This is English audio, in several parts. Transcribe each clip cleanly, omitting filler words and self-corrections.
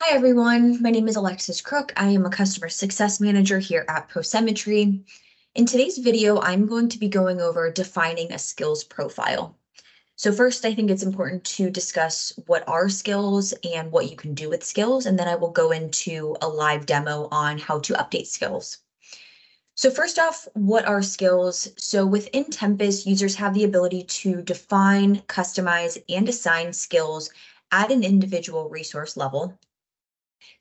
Hi, everyone. My name is Alexis Crook. I am a customer success manager here at ProSymmetry. In today's video, I'm going to be going over defining a skills profile. So first, I think it's important to discuss what are skills and what you can do with skills, and then I will go into a live demo on how to update skills. So first off, what are skills? So within Tempus, users have the ability to define, customize, and assign skills at an individual resource level.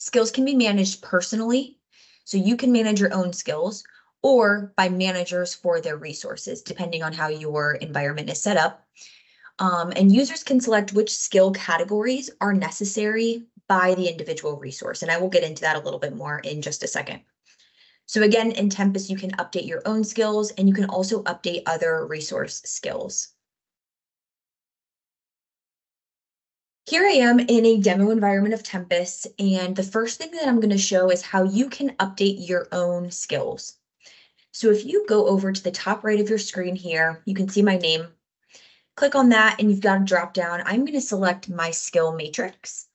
Skills can be managed personally, so you can manage your own skills, or by managers for their resources, depending on how your environment is set up. And users can select which skill categories are necessary by the individual resource. And I will get into that a little bit more in just a second. So again, in Tempus, you can update your own skills, and you can also update other resource skills. Here I am in a demo environment of Tempus, and the first thing that I'm going to show is how you can update your own skills. So if you go over to the top right of your screen here, you can see my name. Click on that and you've got a drop down. I'm going to select my skill matrix.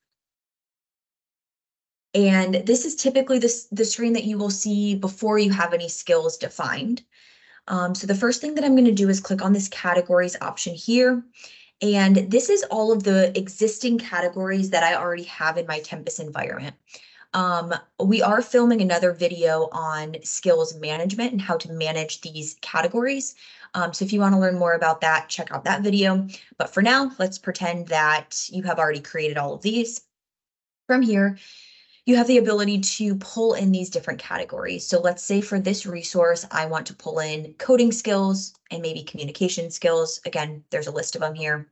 And this is typically the screen that you will see before you have any skills defined. So the first thing that I'm going to do is click on this categories option here. And this is all of the existing categories that I already have in my Tempus environment. We are filming another video on skills management and how to manage these categories. So if you want to learn more about that, check out that video. But for now, let's pretend that you have already created all of these. From here, you have the ability to pull in these different categories. So let's say for this resource, I want to pull in coding skills and maybe communication skills. Again, there's a list of them here.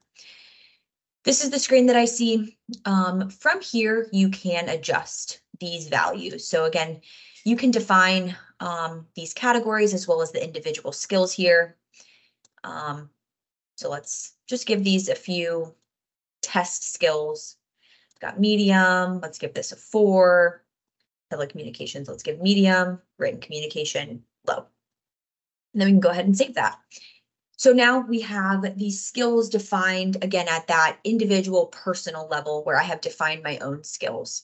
This is the screen that I see. From here, you can adjust these values. So again, you can define these categories as well as the individual skills here. So let's just give these a few test skills. Got medium, let's give this a 4. Telecommunications, let's give medium. Written communication, low. And then we can go ahead and save that. So now we have these skills defined again at that individual personal level where I have defined my own skills.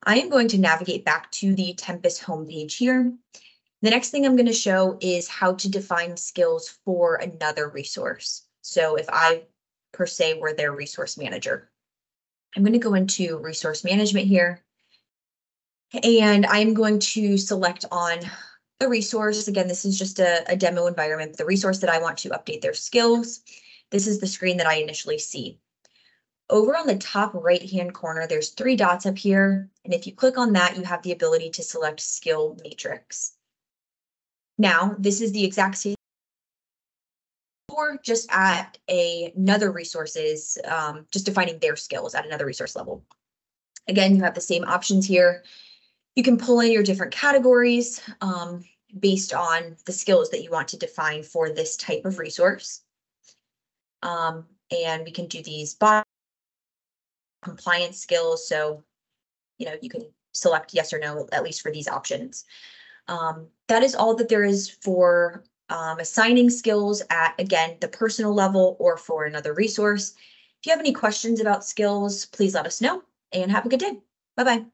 I am going to navigate back to the Tempus homepage here. The next thing I'm going to show is how to define skills for another resource. So if I, per se, were their resource manager, I'm going to go into resource management here. And I'm going to select on the resource. Again, this is just a demo environment, the resource that I want to update their skills. This is the screen that I initially see. Over on the top right-hand corner, there's 3 dots up here. And if you click on that, you have the ability to select skill matrix. Now, this is the exact same or just at another resources, just defining their skills at another resource level. Again, you have the same options here. You can pull in your different categories based on the skills that you want to define for this type of resource. And we can do these compliance skills. So, you can select yes or no, at least for these options. That is all that there is for assigning skills at, again, the personal level or for another resource. If you have any questions about skills, please let us know and have a good day. Bye-bye.